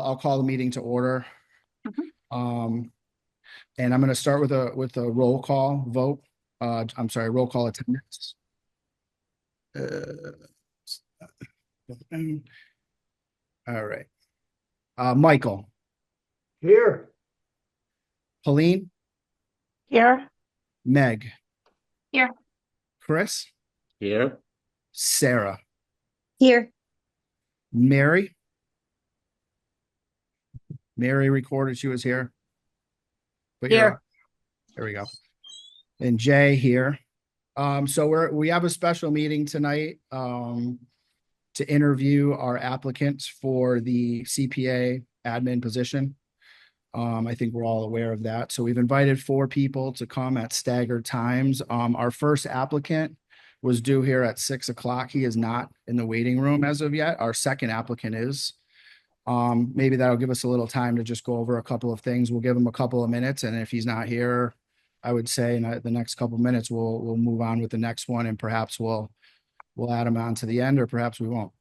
I'll call the meeting to order. And I'm going to start with a roll call vote. I'm sorry, roll call attendance. All right. Michael. Here. Pauline. Here. Meg. Here. Chris. Here. Sarah. Here. Mary. Mary recorded she was here. But Here. There we go. And Jay here. So we have a special meeting tonight to interview our applicants for the CPA admin position. I think we're all aware of that. So we've invited 4 people to come at staggered times. Our first applicant was due here at 6 o'clock. He is not in the waiting room as of yet. Our second applicant is. Maybe that'll give us a little time to just go over a couple of things. We'll give him a couple of minutes, and if he's not here, I would say in the next couple of minutes, we'll move on with the next one, and perhaps we'll add him on to the end, or perhaps we won't.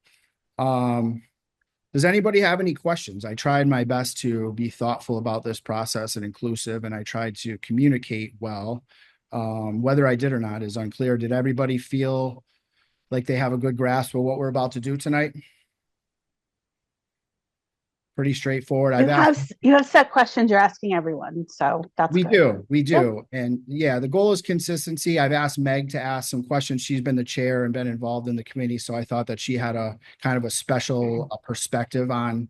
Does anybody have any questions? I tried my best to be thoughtful about this process and inclusive, and I tried to communicate well. Whether I did or not is unclear. Did everybody feel like they have a good grasp of what we're about to do tonight? Pretty straightforward. You have set questions you're asking everyone, so that's we good. do. Yep. And yeah, the goal is consistency. I've asked Meg to ask some questions. She's been the chair and been involved in the committee, so I thought that she had a kind of a special perspective on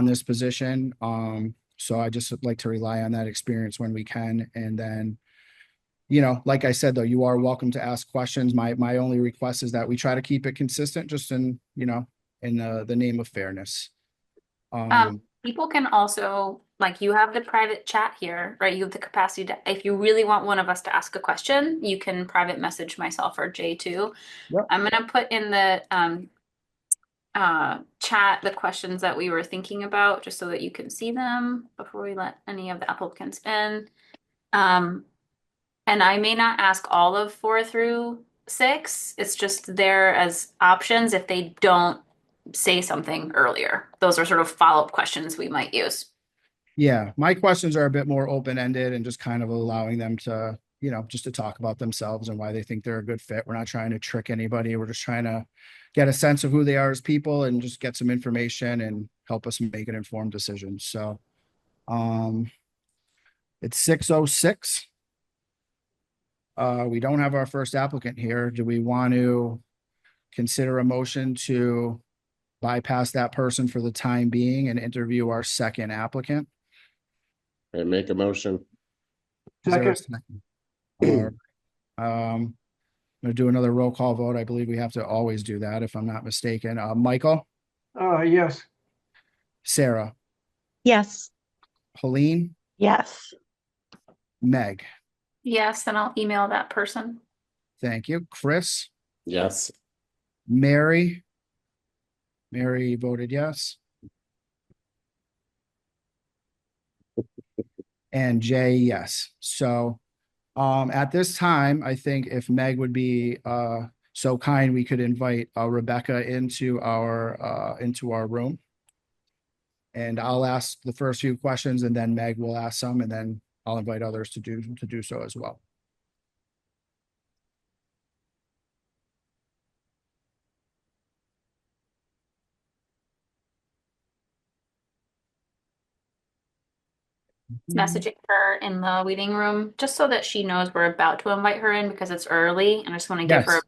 this position. So I just would like to rely on that experience when we can. And then, like I said, though, you are welcome to ask questions. My only request is that we try to keep it consistent, just in the name of fairness. People can also, like, you have the private chat here, right? You have the capacity to, if you really want one of us to ask a question, you can private message myself or Jay too. Yep. I'm gonna put in the chat the questions that we were thinking about, just so that you can see them before we let any of the applicants in. And I may not ask all of 4 through 6. It's just there as options if they don't say something earlier. Those are sort of follow-up questions we might use. Yeah, my questions are a bit more open-ended and just kind of allowing them to, just to talk about themselves and why they think they're a good fit. We're not trying to trick anybody. We're just trying to get a sense of who they are as people and just get some information and help us make an informed decision. So it's 6:06. We don't have our first applicant here. Do we want to consider a motion to bypass that person for the time being and interview our second applicant? I make a motion. Second. I'm gonna do another roll call vote. I believe we have to always do that if I'm not mistaken. Michael? Yes. Sarah? Yes. Pauline? Yes. Meg? Yes, then I'll email that person. Thank you. Chris? Yes. Mary? Mary voted yes. And Jay, yes. So at this time, I think if Meg would be so kind, we could invite Rebecca into our room. And I'll ask the first few questions, and then Meg will ask some, and then I'll invite others to do so as well. Messaging her in the waiting room just so that she knows we're about to invite her in because it's early, and I just want to give her a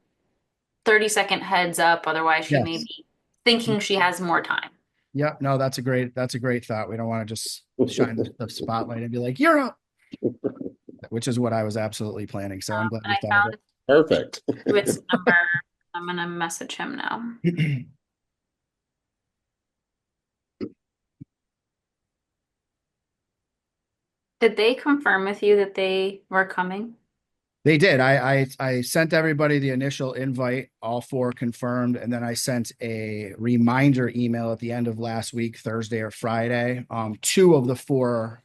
30-second heads up. Otherwise, she may be thinking she has more time. Yeah, no, that's a great thought. We don't want to just shine the spotlight and be like, you're up, which is what I was absolutely planning. So I'm glad we thought of it. Perfect. Its number. I'm gonna message him now. Did they confirm with you that they were coming? They did. I sent everybody the initial invite, all 4 confirmed, and then I sent a reminder email at the end of last week, Thursday or Friday. 2 of the 4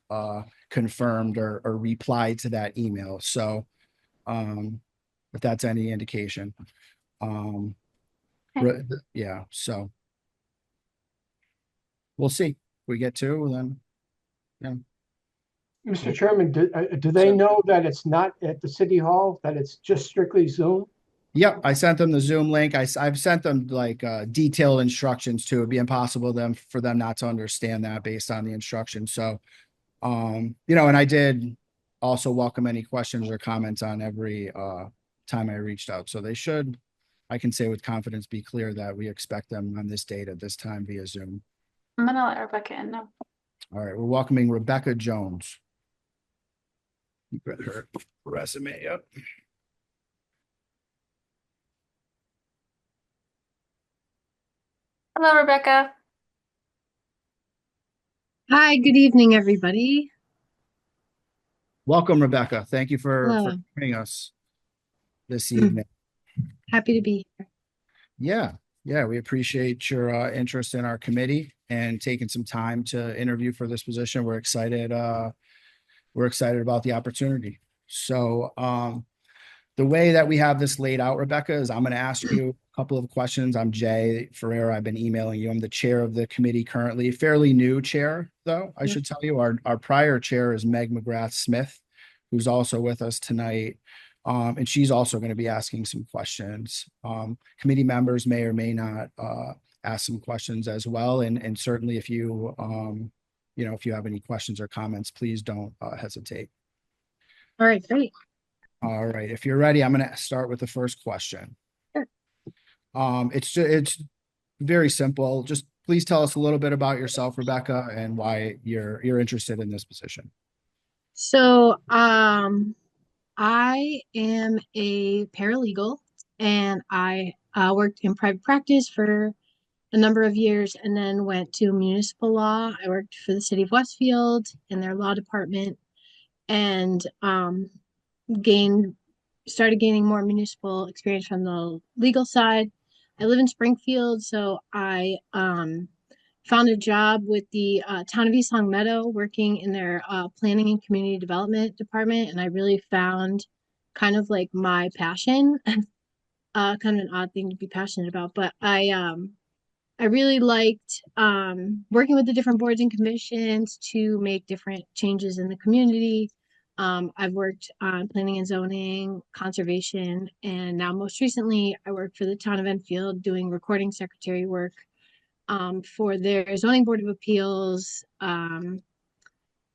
confirmed or replied to that email. So if that's any indication. Okay. Yeah, so we'll see. we get two, then Mr. Chairman, do they know that it's not at the city hall, that it's just strictly Zoom? yep, I sent them the Zoom link. I've sent them like detailed instructions too. It'd be impossible for them not to understand that based on the instructions. So, and I did also welcome any questions or comments on every time I reached out. So they should, I can say with confidence, be clear that we expect them on this date at this time via Zoom. I'm gonna let Rebecca in now. All right, we're welcoming Rebecca Jones. You got her resume up. Hello, Rebecca. Hi, good evening, everybody. Welcome, Rebecca. Thank you for Hello. joining us this evening. Happy to be here. Yeah, we appreciate your interest in our committee and taking some time to interview for this position. We're excited. We're excited about the opportunity. So, the way that we have this laid out, Rebecca, is I'm going to ask you a couple of questions. I'm Jay Ferreira. I've been emailing you. I'm the chair of the committee currently, fairly new chair, though, I should tell you. Our prior chair is Meg McGrath Smith, who's also with us tonight. And she's also going to be asking some questions. Committee members may or may not ask some questions as well. And certainly if you, if you have any questions or comments, please don't hesitate. All right, great. All right, if you're ready, I'm going to start with the first question. Sure. It's very simple. Just please tell us a little bit about yourself, Rebecca, and why you're interested in this position. So, I am a paralegal and I worked in private practice for a number of years and then went to municipal law. I worked for the city of Westfield in their law department and started gaining more municipal experience from the legal side. I live in Springfield, so I found a job with the town of East Long Meadow working in their planning and community development department, and I really found kind of like my passion. Kind of an odd thing to be passionate about, but I really liked working with the different boards and commissions to make different changes in the community. I've worked on planning and zoning, conservation, and now most recently I worked for the town of Enfield doing recording secretary work for their zoning board of appeals and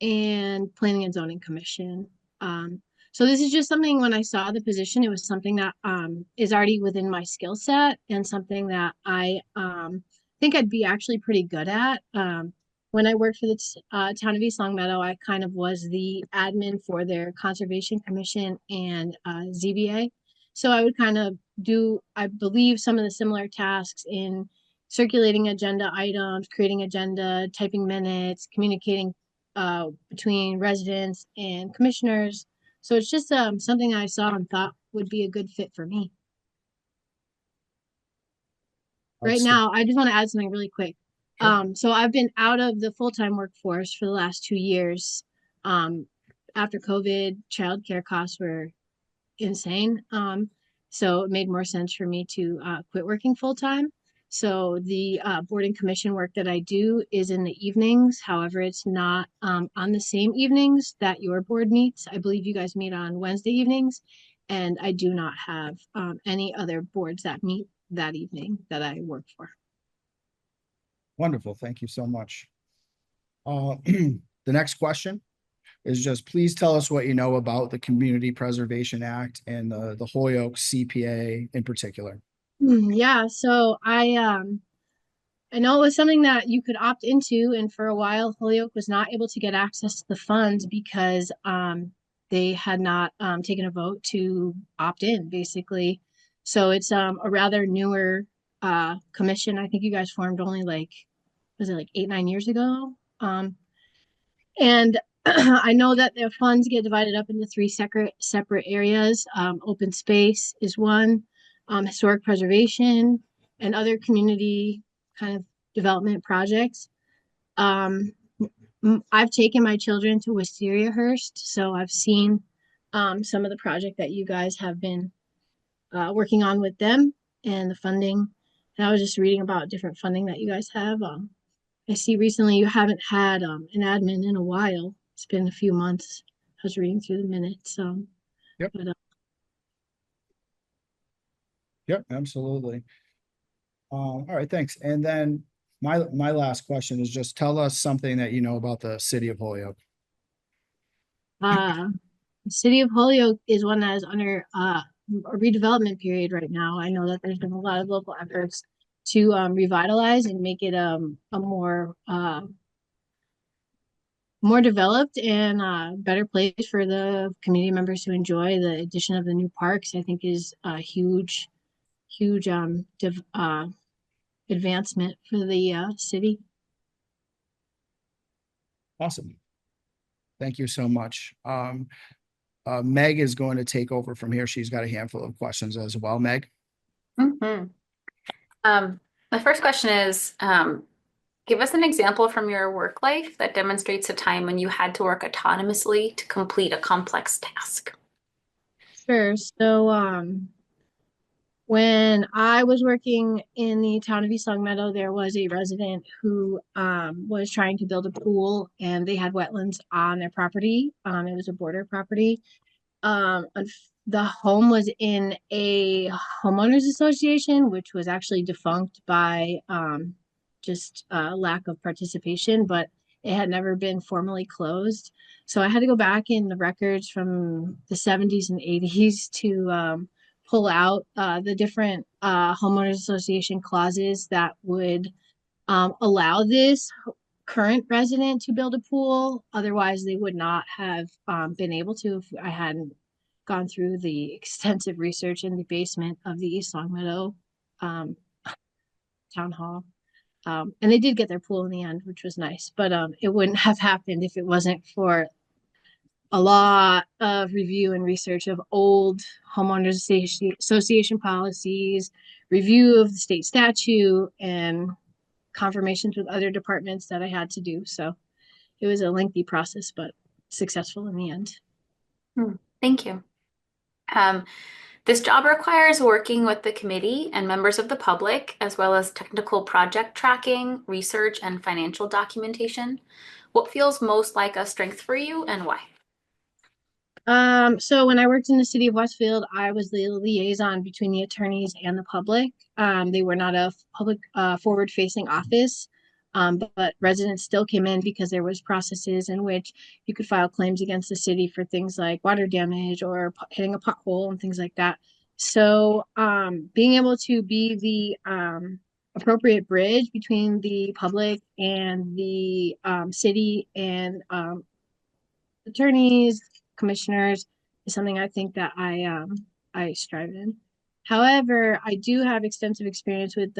planning and zoning commission. So this is just something, when I saw the position, it was something that is already within my skill set and something that I think I'd be actually pretty good at. When I worked for the town of East Long Meadow, I kind of was the admin for their Conservation Commission and ZBA. So I would kind of do, I believe, some of the similar tasks in circulating agenda items, creating agenda, typing minutes, communicating between residents and commissioners. So it's just something I saw and thought would be a good fit for me. Right now, I just want to add something really quick. Sure. So I've been out of the full-time workforce for the last 2 years. After COVID, childcare costs were insane. So it made more sense for me to quit working full-time. So the board and commission work that I do is in the evenings. However, it's not on the same evenings that your board meets. I believe you guys meet on Wednesday evenings, and I do not have any other boards that meet that evening that I work for. Wonderful. Thank you so much. The next question is just please tell us what you know about the Community Preservation Act and the Holyoke CPA in particular. Yeah, so I know it was something that you could opt into, and for a while Holyoke was not able to get access to the funds because they had not taken a vote to opt in, basically. So it's a rather newer commission. I think you guys formed only was it like 8-9 years ago? And I know that their funds get divided up into 3 separate areas. Open space is one, historic preservation, and other community kind of development projects. I've taken my children to Wisteria Hearst, so I've seen some of the project that you guys have been working on with them and the funding. And I was just reading about different funding that you guys have. I see recently you haven't had an admin in a while. It's been a few months. I was reading through the minutes. Yep. But, Yep, absolutely. All right, thanks. And then my last question is just tell us something that you know about the city of Holyoke. uh, the city of Holyoke is one that is under a redevelopment period right now. I know that there's been a lot of local efforts to revitalize and make it a more developed and better place for the community members to enjoy. The addition of the new parks, I think, is a huge advancement for the city. Awesome. Thank you so much. Meg is going to take over from here. She's got a handful of questions as well. Meg? Mhm. My first question is, give us an example from your work life that demonstrates a time when you had to work autonomously to complete a complex task. Sure. So when I was working in the town of East Longmeadow, there was a resident who was trying to build a pool, and they had wetlands on their property. It was a border property. The home was in a homeowners association, which was actually defunct by just lack of participation, but it had never been formally closed. So I had to go back in the records from the 70s and 80s to pull out the different homeowners association clauses that would allow this current resident to build a pool. Otherwise, they would not have been able to if I hadn't gone through the extensive research in the basement of the East Longmeadow um, town hall. And they did get their pool in the end, which was nice. But it wouldn't have happened if it wasn't for a lot of review and research of old homeowners association policies, review of the state statute, and confirmations with other departments that I had to do. So it was a lengthy process, but successful in the end. Thank you. This job requires working with the committee and members of the public, as well as technical project tracking, research, and financial documentation. What feels most like a strength for you and why? So when I worked in the city of Westfield, I was the liaison between the attorneys and the public. They were not a public forward-facing office, but residents still came in because there was processes in which you could file claims against the city for things like water damage or hitting a pothole and things like that. So being able to be the appropriate bridge between the public and the city and attorneys, commissioners is something I think that I strive in. However, I do have extensive experience with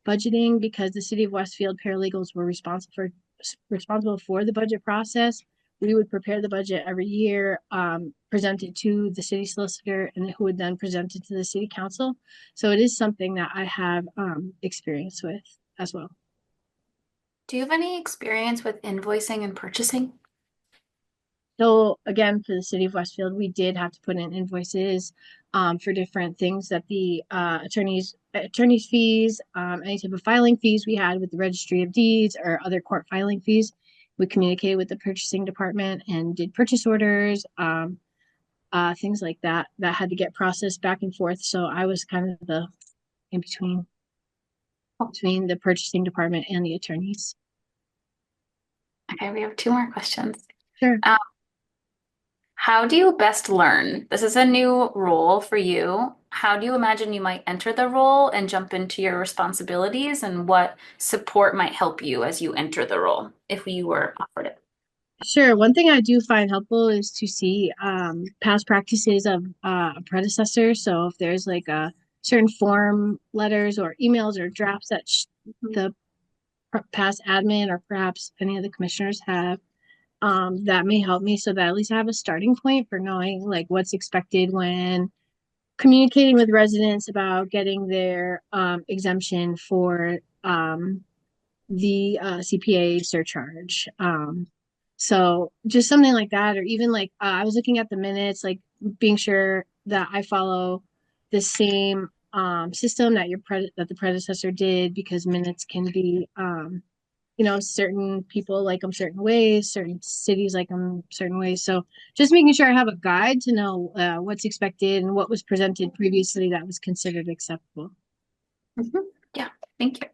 budgeting because the city of Westfield paralegals were responsible for the budget process. We would prepare the budget every year, present it to the city solicitor, and who would then present it to the city council. So it is something that I have experience with as well. Do you have any experience with invoicing and purchasing? So again, for the city of Westfield, we did have to put in invoices for different things that the attorneys fees, any type of filing fees we had with the registry of deeds or other court filing fees. We communicated with the purchasing department and did purchase orders, things like that had to get processed back and forth. So I was kind of the in between the purchasing department and the attorneys. Okay, we have two more questions. Sure. How do you best learn? This is a new role for you. How do you imagine you might enter the role and jump into your responsibilities, and what support might help you as you enter the role if you were offered it? Sure. One thing I do find helpful is to see past practices of a predecessor. So if there's like a certain form letters or emails or drafts that the past admin or perhaps any of the commissioners have, that may help me so that at least I have a starting point for knowing like what's expected when communicating with residents about getting their exemption for the CPA surcharge. So just something like that, or even like I was looking at the minutes, like being sure that I follow the same system that that the predecessor did, because minutes can be certain people like them certain ways, certain cities like them certain ways. So just making sure I have a guide to know what's expected and what was presented previously that was considered acceptable. Yeah, thank you.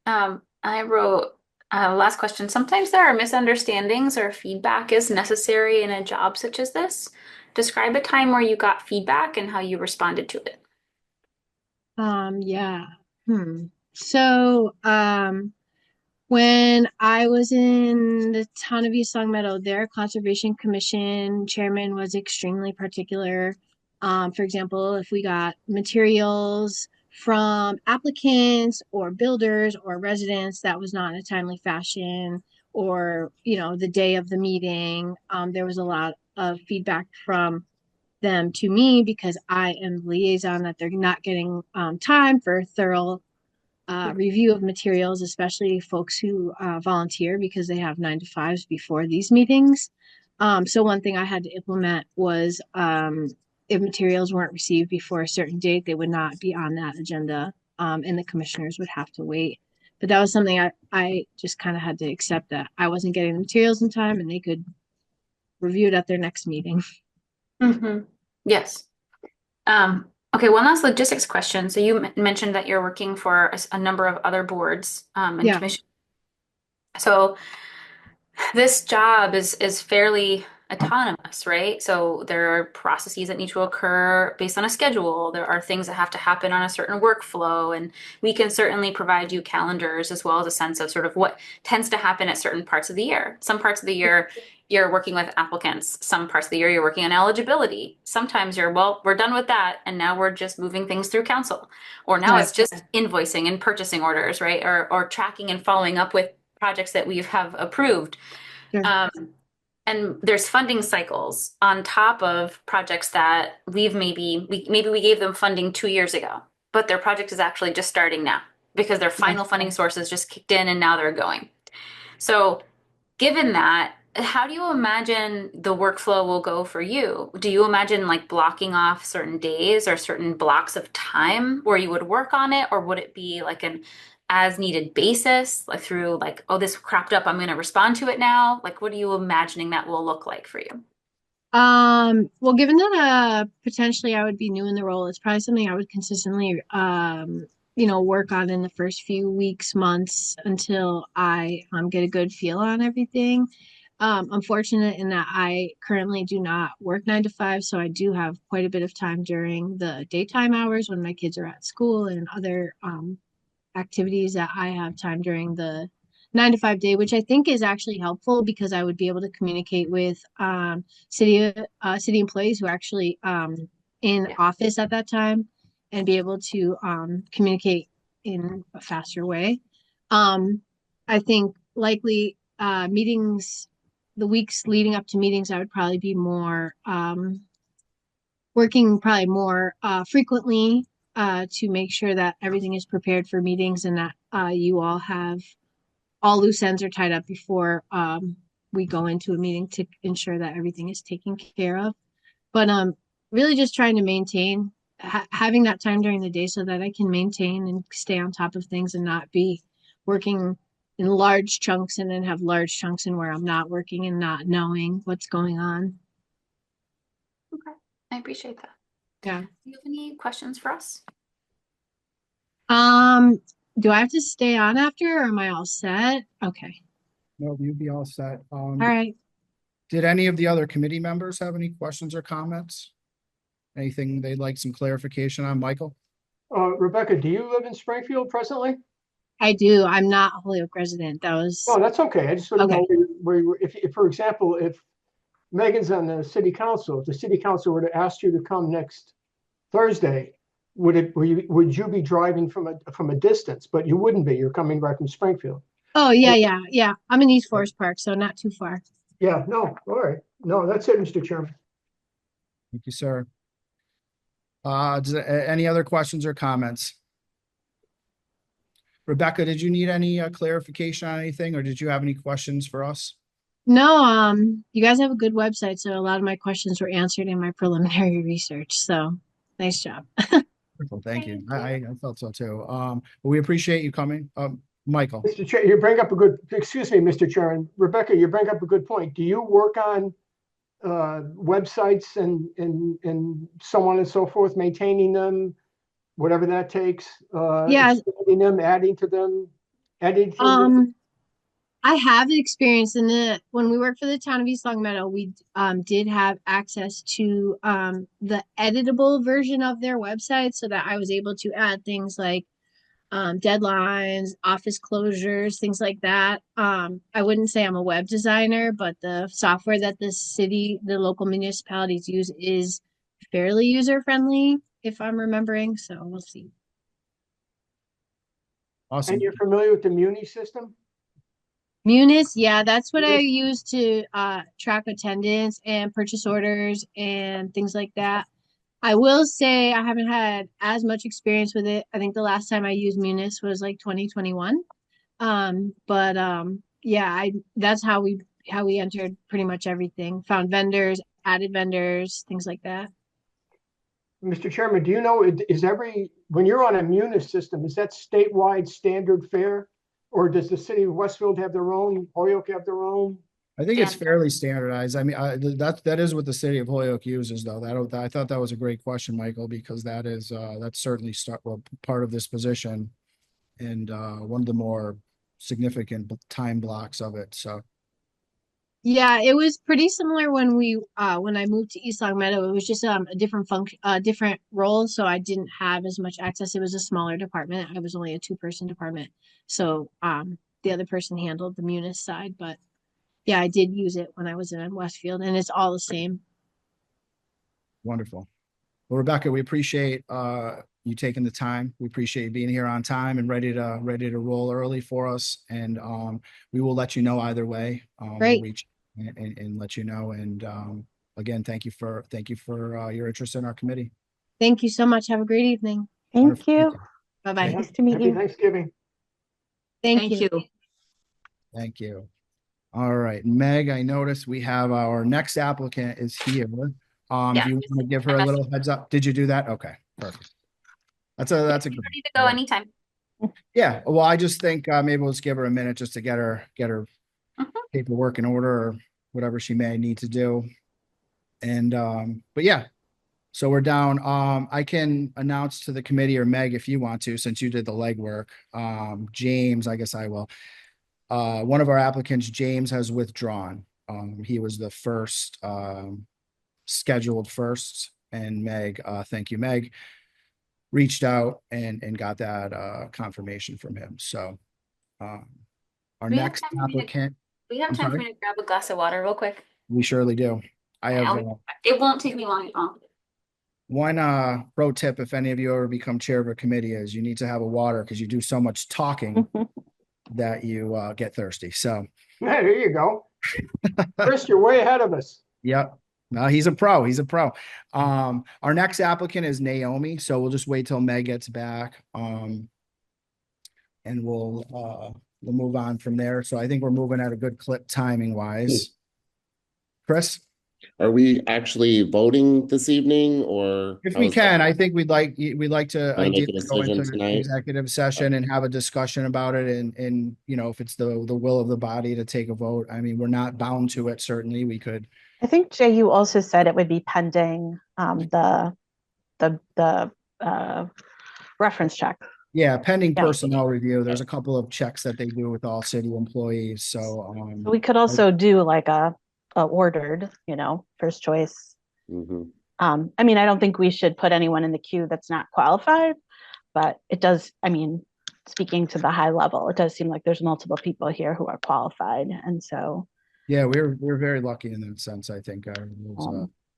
I wrote, last question. Sometimes there are misunderstandings or feedback is necessary in a job such as this. Describe a time where you got feedback and how you responded to it. Yeah. So, when I was in the town of East Long Meadow, their Conservation Commission chairman was extremely particular. For example, if we got materials from applicants or builders or residents that was not in a timely fashion, or, the day of the meeting, there was a lot of feedback from them to me because I am the liaison that they're not getting time for thorough review of materials, especially folks who volunteer because they have 9 to 5s before these meetings. So one thing I had to implement was if materials weren't received before a certain date, they would not be on that agenda, and the commissioners would have to wait. But that was something I just kind of had to accept, that I wasn't getting the materials in time and they could review it at their next meeting. Yes. Okay, one last logistics question. So you mentioned that you're working for a number of other boards and Yeah. commissions. So this job is fairly autonomous, right? So there are processes that need to occur based on a schedule. There are things that have to happen on a certain workflow, and we can certainly provide you calendars as well as a sense of sort of what tends to happen at certain parts of the year. Some parts of the year you're working with applicants. Some parts of the year you're working on eligibility. Sometimes we're done with that and now we're just moving things through council. Or now it's just invoicing and purchasing orders, right? Or tracking and following up with projects that we have approved. Sure. And there's funding cycles on top of projects that maybe we gave them funding 2 years ago, but their project is actually just starting now because their final funding sources just kicked in and now they're going. So given that, how do you imagine the workflow will go for you? Do you imagine like blocking off certain days or certain blocks of time where you would work on it? Or would it be like an as needed basis, like through like, oh, this cropped up, I'm going to respond to it now? Like, what are you imagining that will look like for you? Well, given that potentially I would be new in the role, it's probably something I would consistently work on in the first few weeks, months, until I get a good feel on everything. I'm fortunate in that I currently do not work 9 to 5, so I do have quite a bit of time during the daytime hours when my kids are at school and other activities that I have time during the 9 to 5 day, which I think is actually helpful because I would be able to communicate with city employees who are actually in office at that time and be able to communicate in a faster way. I think likely meetings, the weeks leading up to meetings, I would probably be more working probably more frequently to make sure that everything is prepared for meetings and that you all have all loose ends are tied up before we go into a meeting to ensure that everything is taken care of. But really just trying to maintain having that time during the day so that I can maintain and stay on top of things and not be working in large chunks and then have large chunks in where I'm not working and not knowing what's going on. Okay, I appreciate that. Yeah. Do you have any questions for us? Do I have to stay on after or am I all set? Okay. No, you'd be all set. All right. Did any of the other committee members have any questions or comments? Anything they'd like some clarification on, Michael? Rebecca, do you live in Springfield presently? I do. I'm not a Holyoke resident. That was No, that's okay. I just want to Okay. know where you were, if, for example, if Megan's on the city council, if the city council were to ask you to come next Thursday, would you be driving from a distance? But you wouldn't be. You're coming right from Springfield. Oh, yeah. I'm in East Forest Park, so not too far. Yeah, no, all right. No, that's it, Mr. Chairman. Thank you, sir. Any other questions or comments? Rebecca, did you need any clarification on anything, or did you have any questions for us? No, you guys have a good website, so a lot of my questions were answered in my preliminary research. So nice job. Wonderful, thank you. I felt so too. We appreciate you coming. Michael. Mr. Chair, you bring up a good, excuse me, Mr. Chairman, Rebecca, you bring up a good point. Do you work on websites and so on and so forth, maintaining them, whatever that takes? Yeah. Expanding them, adding to them, editing them? I have experience in it. When we worked for the town of East Long Meadow, we did have access to the editable version of their website, so that I was able to add things like deadlines, office closures, things like that. I wouldn't say I'm a web designer, but the software that the local municipalities use is fairly user friendly, if I'm remembering. So we'll see. Awesome. And you're familiar with the Muni system? Munis, yeah, that's what I Munis. use to track attendance and purchase orders and things like that. I will say I haven't had as much experience with it. I think the last time I used Munis was like 2021. Yeah, that's how we entered pretty much everything. Found vendors, added vendors, things like that. Mr. Chairman, do you know, when you're on a Munis system, is that statewide standard fare? Or does the city of Westfield have their own, Holyoke have their own? I think it's Standard. fairly standardized. I mean, that is what the city of Holyoke uses, though. I thought that was a great question, Michael, because that's certainly part of this position and one of the more significant time blocks of it. So Yeah, it was pretty similar when I moved to East Long Meadow. It was just a different function, different role, so I didn't have as much access. It was a smaller department. I was only a 2-person department, so the other person handled the Munis side. But yeah, I did use it when I was in Westfield, and it's all the same. wonderful. Well, Rebecca, we appreciate you taking the time. We appreciate you being here on time and ready to roll early for us. And we will let you know either way. Great. We'll reach and let you know. And again, thank you for your interest in our committee. Thank you so much. Have a great evening. Thank Wonderful. you. Bye-bye. Nice to meet Happy you. Thanksgiving. Thank you. Thank you. All right, Meg, I noticed we have our next applicant is here. Do Yeah. you want to give her a little heads up? Did you do that? Okay, perfect. That's a good. Ready to go anytime. Yeah, well, I just think maybe we'll just give her a minute just to get her Mhm. paperwork in order or whatever she may need to do. And but yeah, so we're down. I can announce to the committee or Meg if you want to, since you did the legwork. James, I guess I will. One of our applicants, James, has withdrawn. He was the first scheduled first, and Meg, thank you, Meg, reached out and got that confirmation from him. So our We have next time for me to- applicant, We have I'm time for sorry? me to grab a glass of water real quick. we surely do. I have It won't take me long at all. one pro tip if any of you ever become chair of a committee is you need to have a water because you do so much talking that you get thirsty. So Yeah, there you go. Chris, you're way ahead of us. yep. No, he's a pro. He's a pro. Our next applicant is Naomi, so we'll just wait till Meg gets back. And we'll move on from there. So I think we're moving at a good clip timing wise. Chris? Are we actually voting this evening or? If we can, I think we'd like to Wanna make a ideally go decision into tonight? executive session and have a discussion about it and you know, if it's the will of the body to take a vote. I mean, we're not bound to it. Certainly we could. I think Jay, you also said it would be pending the reference check. Yeah, pending Yeah. personnel review. There's a couple of checks that they do with all city employees. So We could also do like a ordered, first choice. Mhm. I mean, I don't think we should put anyone in the queue that's not qualified, but it does, I mean, speaking to the high level, it does seem like there's multiple people here who are qualified. And so, yeah, we're very lucky in that sense. I think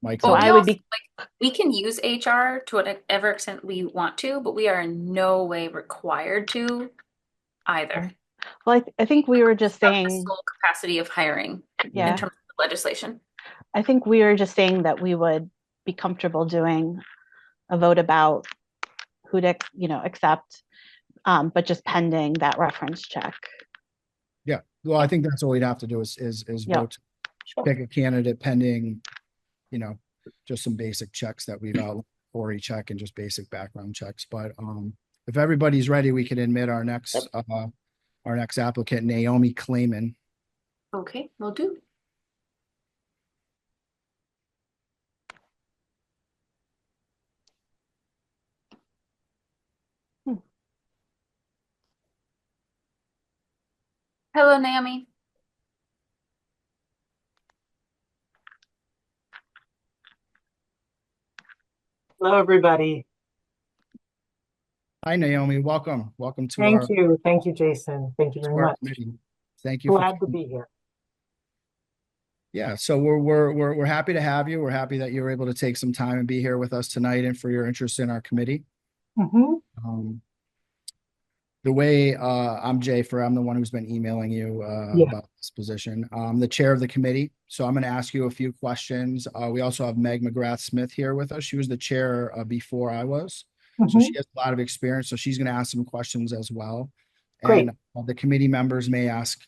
Michael. So But I would be- we can use HR to whatever extent we want to, but we are in no way required to either. well, I think we were just That's the saying, sole capacity of hiring in yeah, terms of legislation. I think we were just saying that we would be comfortable doing a vote about who to, accept, but just pending that reference check. Yeah, well, I think that's all we'd have to do is Yeah. vote to pick a candidate pending, just some basic checks that we've out for each check and just basic background checks. But if everybody's ready, we can admit our next our next applicant, Naomi Clayman. Okay, will do. Hello, Naomi. Hello, everybody. Hi, Naomi. Welcome. Welcome to our, Thank you. Thank you, Jason. Thank you to very our much. committee. Thank you. for Glad to coming. be here. Yeah, so we're happy to have you. We're happy that you were able to take some time and be here with us tonight and for your interest in our committee. Mhm. The way I'm I'm the one who's been emailing you Yeah. about this position. I'm the chair of the committee, so I'm going to ask you a few questions. We also have Meg McGrath Smith here with us. She was the chair before I was, so she Mhm. has a lot of experience. So she's going to ask some questions as well. Great. And the committee members may ask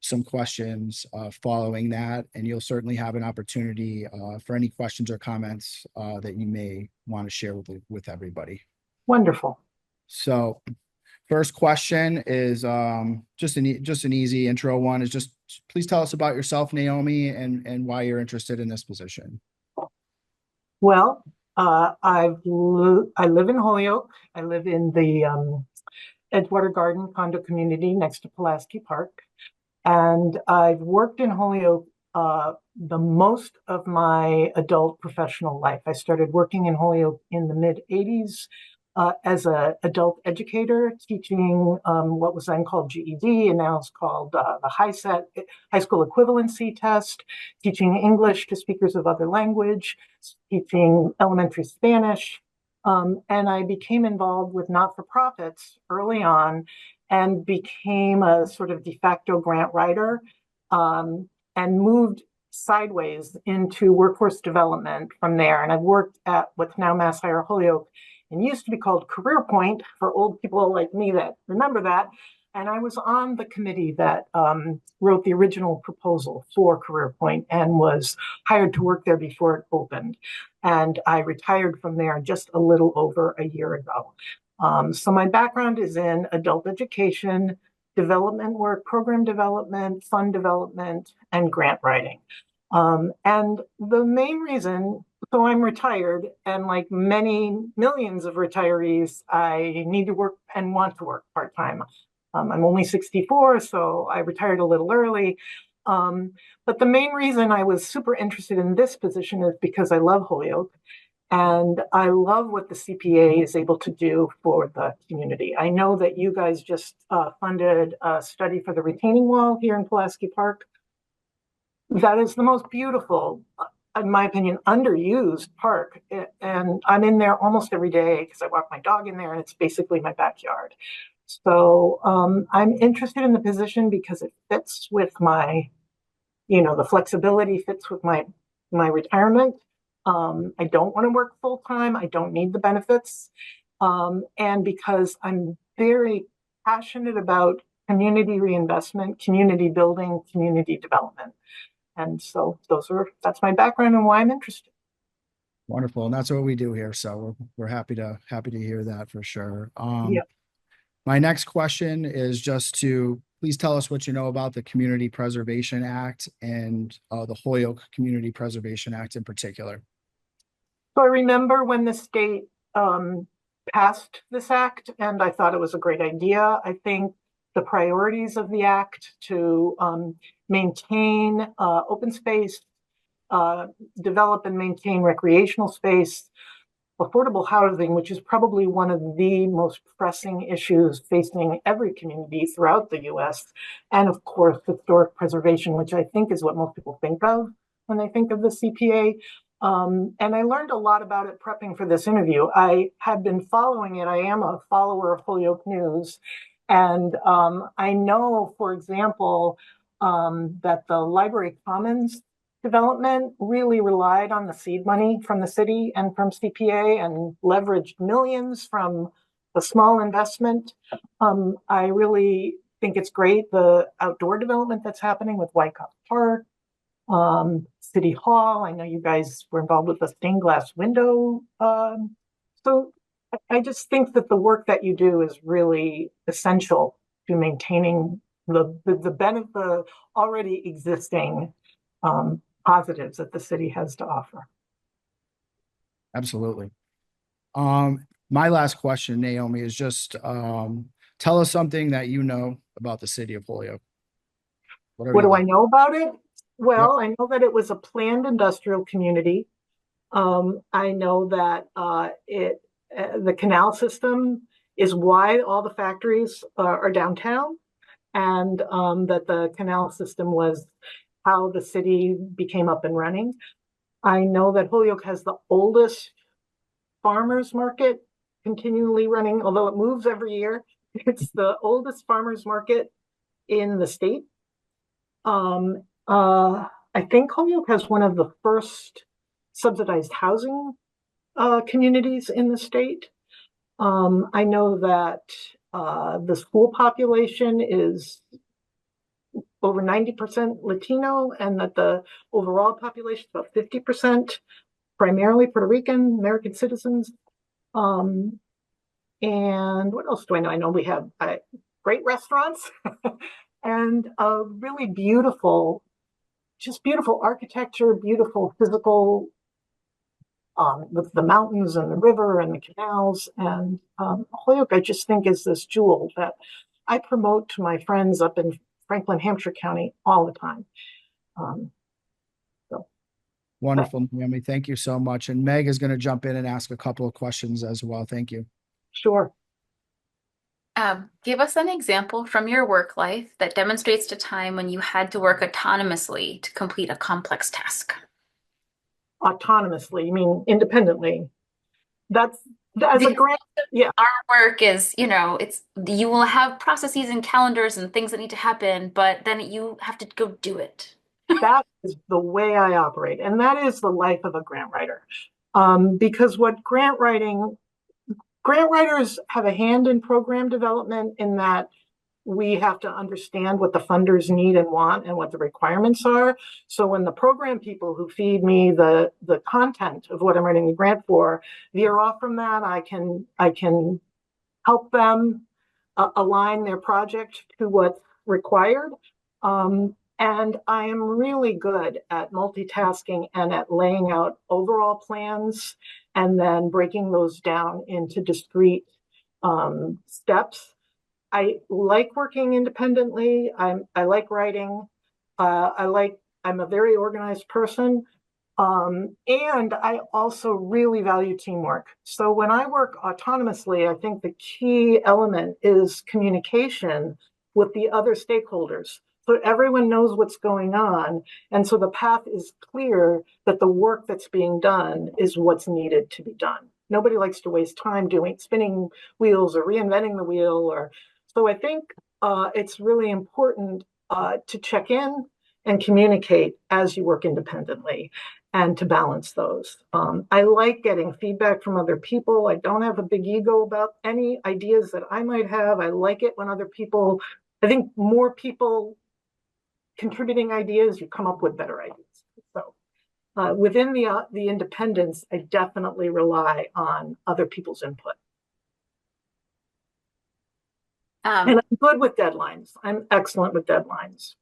some questions following that, and you'll certainly have an opportunity for any questions or comments that you may want to share with everybody. Wonderful. So first question is just an easy intro one, is just please tell us about yourself, Naomi, and why you're interested in this position. Well, I live in Holyoke. I live in the Edgewater Garden condo community next to Pulaski Park. And I've worked in Holyoke the most of my adult professional life. I started working in Holyoke in the mid-'80s as an adult educator, teaching what was then called GED, and now it's called the high school equivalency test, teaching English to speakers of other language, teaching elementary Spanish. And I became involved with not-for-profits early on and became a sort of de facto grant writer, and moved sideways into workforce development from there. And I've worked at what's now Mass Hire Holyoke and used to be called Career Point for old people like me that remember that. And I was on the committee that wrote the original proposal for Career Point and was hired to work there before it opened. And I retired from there just a little over a year ago. So my background is in adult education, development work, program development, fund development, and grant writing. And the main reason, so I'm retired, and like many millions of retirees, I need to work and want to work part-time. I'm only 64, so I retired a little early. But the main reason I was super interested in this position is because I love Holyoke. And I love what the CPA is able to do for the community. I know that you guys just funded a study for the retaining wall here in Pulaski Park. That is the most beautiful, in my opinion, underused park. And I'm in there almost every day because I walk my dog in there and it's basically my backyard. So I'm interested in the position because it fits with my, the flexibility fits with my retirement. I don't want to work full time. I don't need the benefits. And because I'm very passionate about community reinvestment, community building, community development. And so that's my background and why I'm interested. Wonderful, and that's what we do here. So we're happy to hear that for sure. Yep. My next question is just to please tell us what you know about the Community Preservation Act and the Holyoke Community Preservation Act in particular. So I remember when the state passed this act, and I thought it was a great idea. I think the priorities of the act to maintain open space, develop and maintain recreational space, affordable housing, which is probably one of the most pressing issues facing every community throughout the US, and of course, historic preservation, which I think is what most people think of when they think of the CPA. And I learned a lot about it prepping for this interview. I had been following it. I am a follower of Holyoke News. And I know, for example, that the Library Commons development really relied on the seed money from the city and from CPA and leveraged millions from a small investment. I really think it's great, the outdoor development that's happening with Wyckoff Park, City Hall. I know you guys were involved with the stained glass window. So I just think that the work that you do is really essential to maintaining the already existing positives that the city has to offer. Absolutely. My last question, Naomi, is just tell us something that you know about the city of Holyoke. What do I know about it? Well, I know that it was a planned industrial community. I know that the canal system is why all the factories are downtown, and that the canal system was how the city became up and running. I know that Holyoke has the oldest farmers market continually running, although it moves every year. It's the oldest farmers market in the state. I think Holyoke has one of the first subsidized housing communities in the state. I know that the school population is over 90% Latino, and that the overall population is about 50%, primarily Puerto Rican, American citizens. And what else do I know? I know we have great restaurants and really beautiful, just beautiful architecture, beautiful physical, with the mountains and the river and the canals. And Holyoke, I just think, is this jewel that I promote to my friends up in Franklin, Hampshire County all the time. Wonderful, Naomi. Thank you so much. And Meg is going to jump in and ask a couple of questions as well. Thank you. Sure. Give us an example from your work life that demonstrates a time when you had to work autonomously to complete a complex task. Autonomously, you mean independently? That's as a grant. Yeah. Our work is, you will have processes and calendars and things that need to happen, but then you have to go do it. That is the way I operate. And that is the life of a grant writer. Because what grant writers have a hand in program development, in that we have to understand what the funders need and want and what the requirements are. So when the program people who feed me the content of what I'm writing the grant for veer off from that, I can help them align their project to what's required. And I am really good at multitasking and at laying out overall plans and then breaking those down into discrete steps. I like working independently. I like writing. I'm a very organized person. And I also really value teamwork. So when I work autonomously, I think the key element is communication with the other stakeholders, so everyone knows what's going on. And so the path is clear that the work that's being done is what's needed to be done. Nobody likes to waste time spinning wheels or reinventing the wheel. So I think it's really important to check in and communicate as you work independently, and to balance those. I like getting feedback from other people. I don't have a big ego about any ideas that I might have. I like it when I think more people contributing ideas, you come up with better ideas. So within the independence, I definitely rely on other people's input. And I'm good with deadlines. I'm excellent with deadlines.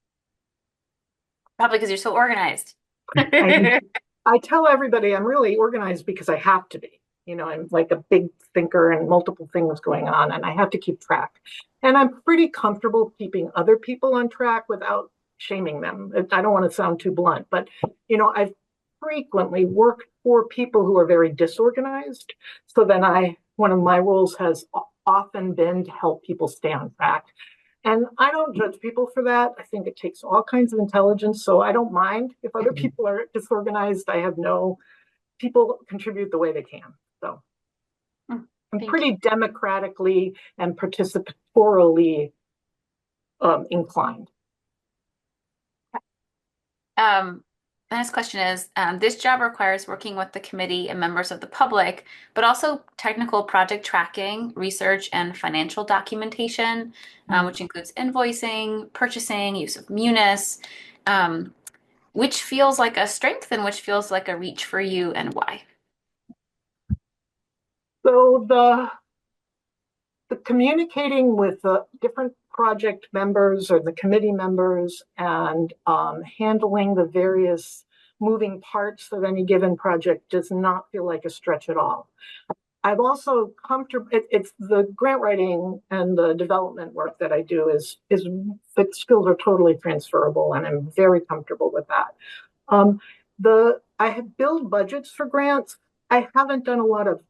Probably because you're so organized. I tell everybody I'm really organized because I have to be. I'm like a big thinker and multiple things going on, and I have to keep track. And I'm pretty comfortable keeping other people on track without shaming them. I don't want to sound too blunt, but I've frequently worked for people who are very disorganized. So then one of my roles has often been to help people stay on track. And I don't judge people for that. I think it takes all kinds of intelligence. So I don't mind if other people are disorganized. People contribute the way they can. So I'm pretty democratically and participatorily inclined. The next question is, this job requires working with the committee and members of the public, but also technical project tracking, research, and financial documentation, which includes invoicing, purchasing, use of Munis, which feels like a strength and which feels like a reach for you, and why? So the communicating with the different project members or the committee members and handling the various moving parts of any given project does not feel like a stretch at all. I've also it's the grant writing and the development work that I do is the skills are totally transferable, and I'm very comfortable with that. I have built budgets for grants. I haven't done a lot of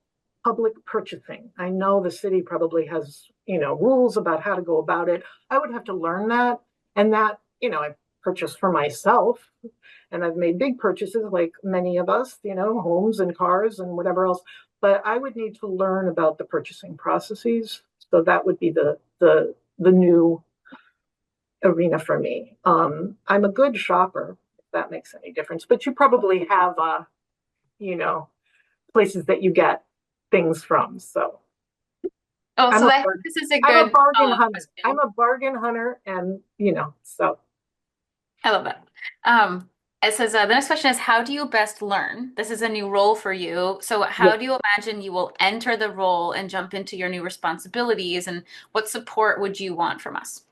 public purchasing. I know the city probably has, rules about how to go about it. I would have to learn that, and that, I purchased for myself, and I've made big purchases like many of us, homes and cars and whatever else. But I would need to learn about the purchasing processes. So that would be the new arena for me. I'm a good shopper, if that makes any difference. But you probably have, places that you get things from. So Oh, I'm so a this is a I'm good a bargain hunter. question. I'm a bargain hunter, and so I love that. It says the next question is, how do you best learn? This is a new role for you. So how do you imagine you will enter the role and jump into your new responsibilities? And what support would you want from us?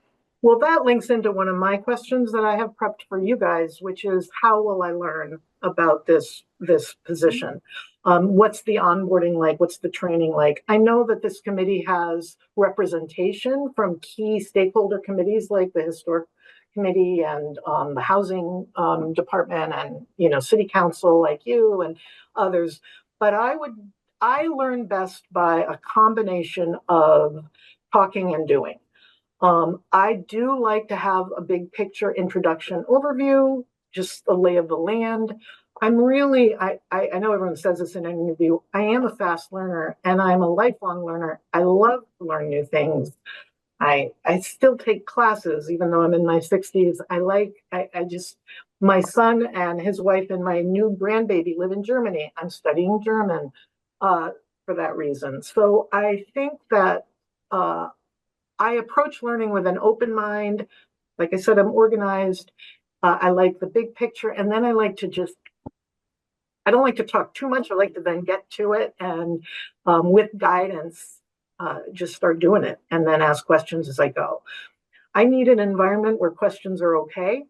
Well, that links into one of my questions that I have prepped for you guys, which is how will I learn about this position? What's the onboarding like? What's the training like? I know that this committee has representation from key stakeholder committees like the Historic Committee and the Housing Department and City Council like you and others. But I learn best by a combination of talking and doing. I do like to have a big picture introduction overview, just the lay of the land. I know everyone says this in an interview, I am a fast learner and I'm a lifelong learner. I love to learn new things. I still take classes, even though I'm in my 60s. My son and his wife and my new grandbaby live in Germany. I'm studying German for that reason. So I think that I approach learning with an open mind. Like I said, I'm organized. I like the big picture. And then I don't like to talk too much. I like to then get to it and with guidance, just start doing it and then ask questions as I go. I need an environment where questions are okay,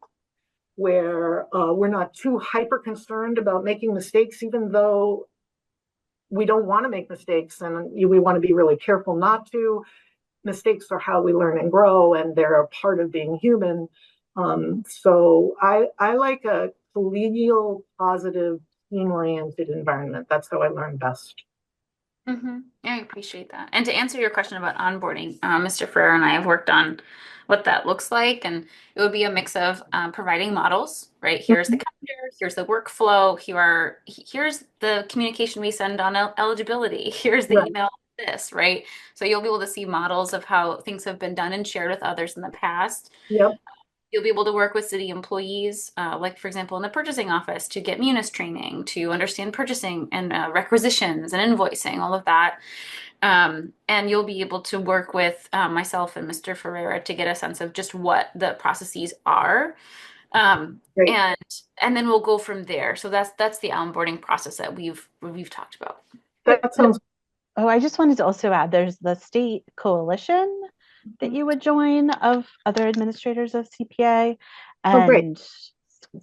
where we're not too hyper concerned about making mistakes, even though we don't want to make mistakes and we want to be really careful not to. Mistakes are how we learn and grow, and they're a part of being human. So I like a collegial, positive, team-oriented environment. That's how I learn best. Mm-hmm. Yeah, I appreciate that. And to answer your question about onboarding, Mr. Ferrer and I have worked on what that looks like, and it would be a mix of providing models, right? Here's the calendar, here's the workflow, here's the communication we send on eligibility, here's the email, this, right? So you'll be able to see models of how things have been done and shared with others in the past. Yep. You'll be able to work with city employees, like for example, in the purchasing office to get Munis training, to understand purchasing and requisitions and invoicing, all of that. And you'll be able to work with myself and Mr. Ferreira to get a sense of just what the processes are. And then we'll go from there. So that's the onboarding process that we've talked about. That sounds. Oh, I just wanted to also add, there's the state coalition that you would join of other administrators of CPA, and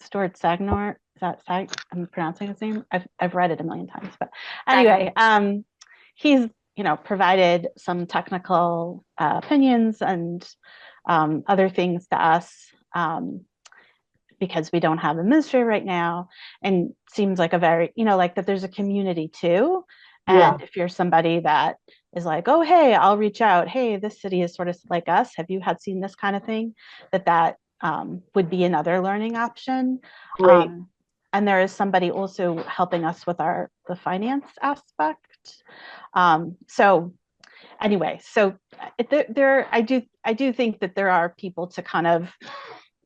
Stuart Sagnor, is that I'm pronouncing his name? I've read it a million times, but anyway, he's provided some technical opinions and other things to us because we don't have an administrator right now, and seems like a very like that there's a community too. And if you're somebody that is like, oh, hey, I'll reach out. Hey, this city is sort of like us. Have you seen this kind of thing? That would be another learning option. Great. And there is somebody also helping us with the finance aspect. So anyway, so I do think that there are people to kind of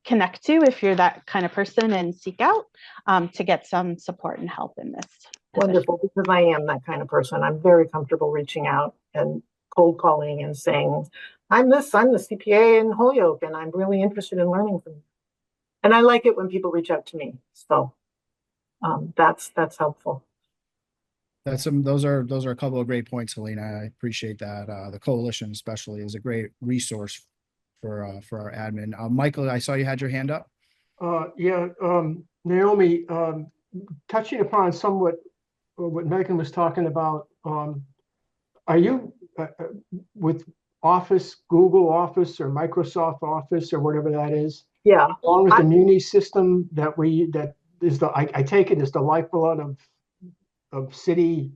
connect to if you're that kind of person and seek out to get some support and help in this. Wonderful, because I am that kind of person. I'm very comfortable reaching out and cold calling and saying, I'm the CPA in Holyoke, and I'm really interested in learning from you. And I like it when people reach out to me. So that's helpful. Those are a couple of great points, Helena. I appreciate that. The coalition especially is a great resource for our admin. Michael, I saw you had your hand up. Yeah, Naomi, touching upon somewhat what Megan was talking about, are you with Office, Google Office or Microsoft Office or whatever that is, Yeah, along with the Muni system that is I take it is the lifeblood of city?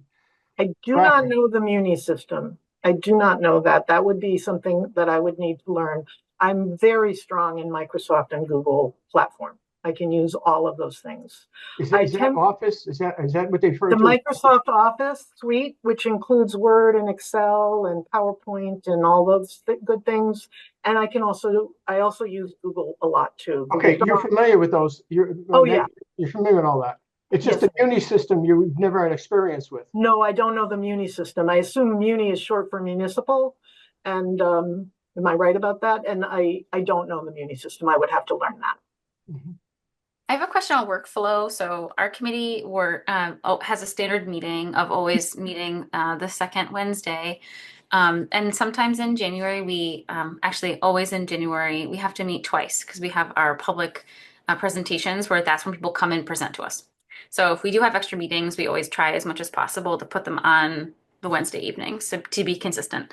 I do Right. not know the Muni system. I do not know that. That would be something that I would need to learn. I'm very strong in Microsoft and Google platform. I can use all of those things. Is that Office? Is that what they refer The to? Microsoft Office suite, which includes Word and Excel and PowerPoint and all those good things. And I also use Google a lot too. Okay, you're familiar with those. Oh, yeah. You're familiar with all that. It's just Yes. the Muni system you've never had experience with. No, I don't know the Muni system. I assume Muni is short for municipal. And am I right about that? And I don't know the Muni system. I would have to learn that. Mm-hmm. I have a question on workflow. So our committee has a standard meeting of always meeting the second Wednesday. And sometimes in January, we actually always in January, we have to meet twice because we have our public presentations where that's when people come and present to us. So if we do have extra meetings, we always try as much as possible to put them on the Wednesday evening, so to be consistent.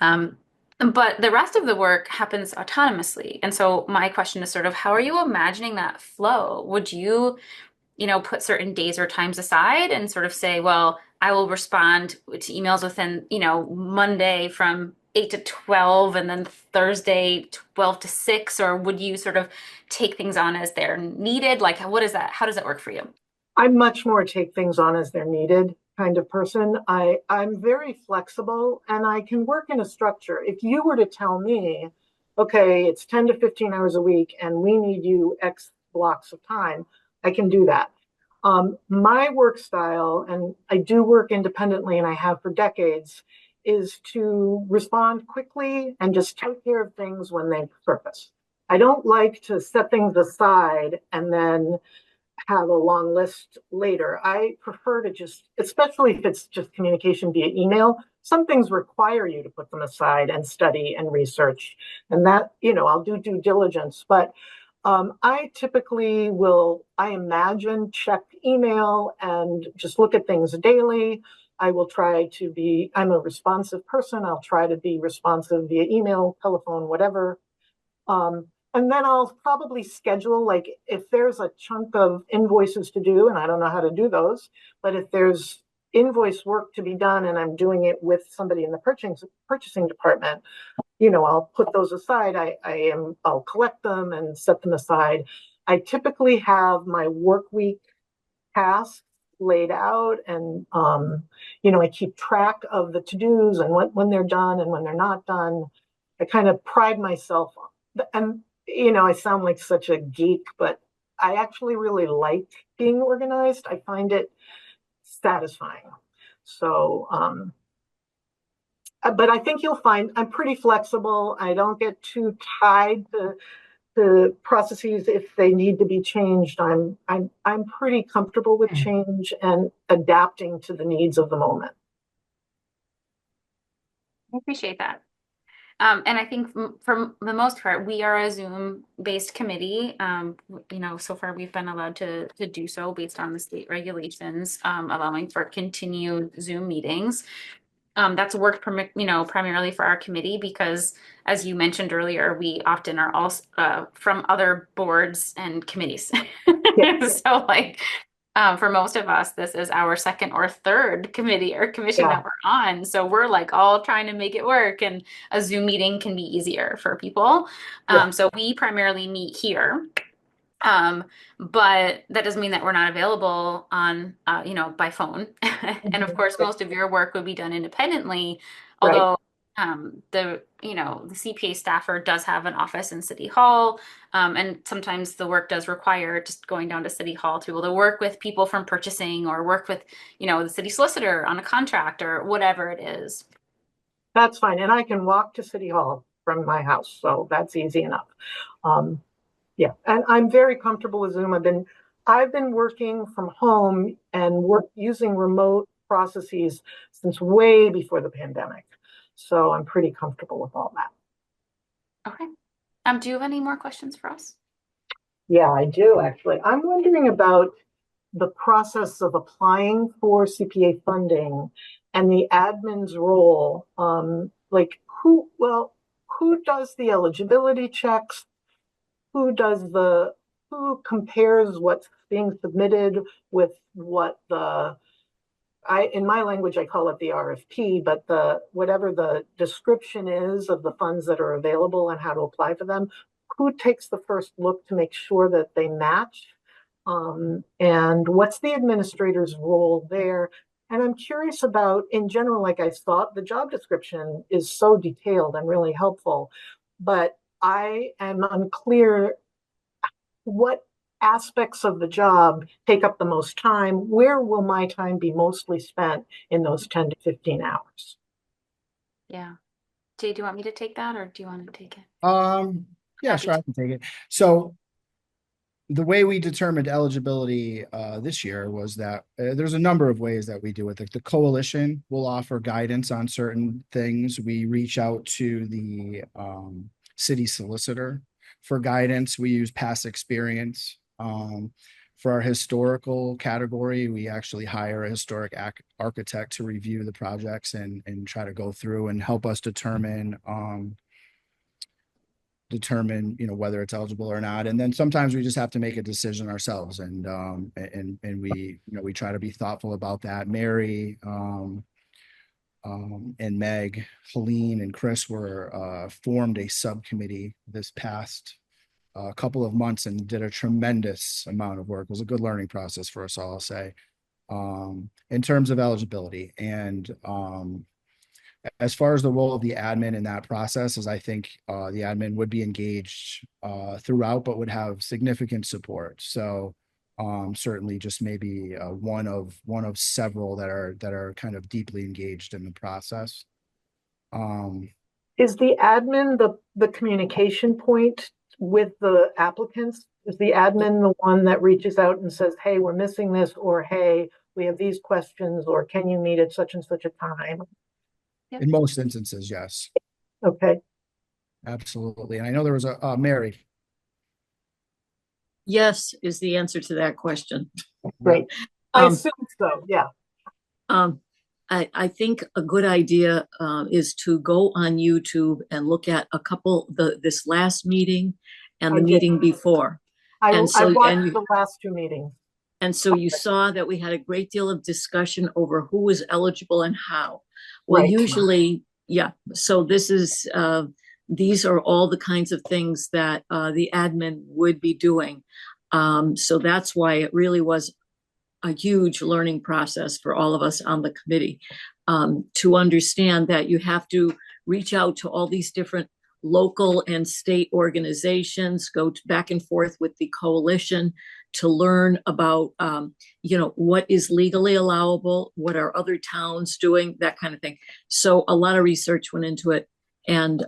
But the rest of the work happens autonomously. And so my question is sort of, how are you imagining that flow? Would you, put certain days or times aside and sort of say, well, I will respond to emails within, Monday from 8 to 12 and then Thursday 12 to 6? Or would you sort of take things on as they're needed? Like, what is that? How does that work for you? I'm much more take things on as they're needed kind of person. I'm very flexible and I can work in a structure. If you were to tell me, okay, it's 10 to 15 hours a week and we need you X blocks of time, I can do that. My work style, and I do work independently and I have for decades, is to respond quickly and just take care of things when they surface. I don't like to set things aside and then have a long list later. I prefer to just, especially if it's just communication via email, some things require you to put them aside and study and research. And that, I'll do due diligence. But I typically I imagine, check email and just look at things daily. I will try to I'm a responsive person. I'll try to be responsive via email, telephone, whatever. And then I'll probably schedule, like if there's a chunk of invoices to do, and I don't know how to do those, but if there's invoice work to be done and I'm doing it with somebody in the purchasing department, I'll put those aside. I'll collect them and set them aside. I typically have my work week tasks laid out and, I keep track of the to-dos and when they're done and when they're not done. I kind of pride myself on, and I sound like such a geek, but I actually really like being organized. I find it satisfying. So, but I think you'll find I'm pretty flexible. I don't get too tied to processes if they need to be changed. I'm pretty comfortable with change and adapting to the needs of the moment. I appreciate that. And I think for the most part, we are a Zoom-based committee. So far we've been allowed to do so based on the state regulations, allowing for continued Zoom meetings. That's worked primarily for our committee because, as you mentioned earlier, we often are also from other boards and committees. Yes. So for most of us, this is our second or third committee or commission that we're on. So we're like all trying to make it work, and a Zoom meeting can be easier for people. So we primarily meet here. But that doesn't mean that we're not available on, by phone. And of course, most of your work would be done independently, although the CPA staffer does have an office in City Hall. And sometimes the work does require just going down to City Hall to be able to work with people from purchasing or work with, the city solicitor on a contract or whatever it is. That's fine. And I can walk to City Hall from my house. So that's easy enough. Yeah. And I'm very comfortable with Zoom. I've been working from home and using remote processes since way before the pandemic. So I'm pretty comfortable with all that. Okay. Do you have any more questions for us? Yeah, I do actually. I'm wondering about the process of applying for CPA funding and the admin's role. Like who does the eligibility checks? Who compares what's being submitted with what in my language, I call it the RFP, but whatever the description is of the funds that are available and how to apply for them, who takes the first look to make sure that they match? And what's the administrator's role there? And I'm curious about, in general, like I thought, the job description is so detailed and really helpful, but I am unclear what aspects of the job take up the most time. Where will my time be mostly spent in those 10 to 15 hours? Yeah. Jay, do you want me to take that or do you want to take it? Yeah, Happy sure, I can take it. So the way we determined eligibility this year was that there's a number of ways that we do it. The coalition will offer guidance on certain things. We reach out to the city solicitor for guidance. We use past experience. For our historical category, we actually hire a historic architect to review the projects and try to go through and help us determine whether it's eligible or not. And then sometimes we just have to make a decision ourselves, and we try to be thoughtful about that. Mary and Meg, Helene, and Chris formed a subcommittee this past couple of months and did a tremendous amount of work. It was a good learning process for us all, I'll say, in terms of eligibility. And as far as the role of the admin in that process, is I think the admin would be engaged throughout, but would have significant support. So certainly just maybe one of several that are kind of deeply engaged in the process. Is the admin the communication point with the applicants? Is the admin the one that reaches out and says, hey, we're missing this, or hey, we have these questions, or can you meet at such and such a time? Yep. In most instances, yes. Okay. Absolutely. And I know there was a Mary. Yes, is the answer to that question. Great. I assume so, yeah. I think a good idea is to go on YouTube and look at a couple, this last meeting and the meeting before. I watched the last two meetings. And so you saw that we had a great deal of discussion over who was eligible and how. Well, Right. usually, yeah. So these are all the kinds of things that the admin would be doing. So that's why it really was a huge learning process for all of us on the committee, to understand that you have to reach out to all these different local and state organizations, go back and forth with the coalition to learn about, what is legally allowable, what are other towns doing, that kind of thing. So a lot of research went into it, and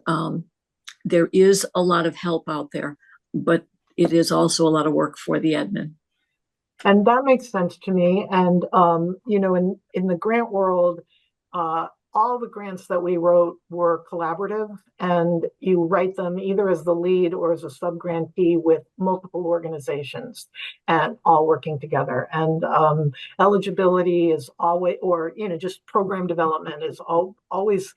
there is a lot of help out there, but it is also a lot of work for the admin. And that makes sense to me. And, in the grant world, all the grants that we wrote were collaborative, and you write them either as the lead or as a sub-grantee with multiple organizations and all working together. And eligibility is always, or, just program development is always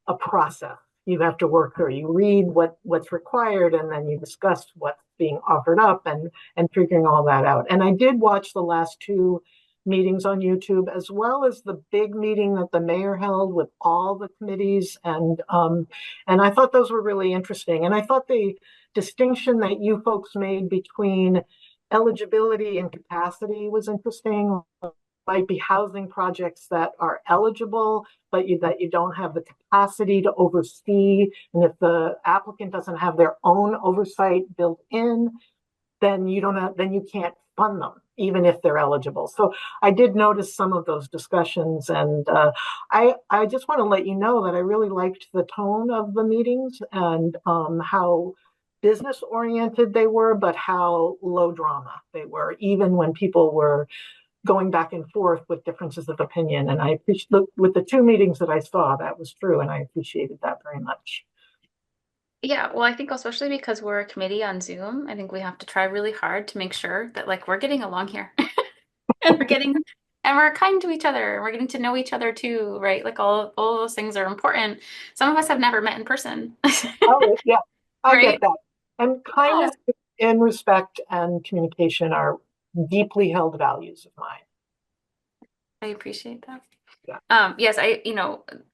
a process. You have to work through. You read what's required, and then you discuss what's being offered up and figuring all that out. And I did watch the last two meetings on YouTube, as well as the big meeting that the mayor held with all the committees. And I thought those were really interesting. And I thought the distinction that you folks made between eligibility and capacity was interesting. Might be housing projects that are eligible, but that you don't have the capacity to oversee. And if the applicant doesn't have their own oversight built in, then you can't fund them, even if they're eligible. So I did notice some of those discussions, and I just want to let you know that I really liked the tone of the meetings and how business oriented they were, but how low drama they were, even when people were going back and forth with differences of opinion. And I appreciate, with the two meetings that I saw, that was true, and I appreciated that very much. Yeah, well, I think especially because we're a committee on Zoom, I think we have to try really hard to make sure that like we're getting along here. And we're kind to each other, and we're getting to know each other too, right? Like all those things are important. Some of us have never met in person. Oh, yeah, I Right? get that. And kindness and respect and communication are deeply held values of mine. I appreciate that. Yeah. Yes,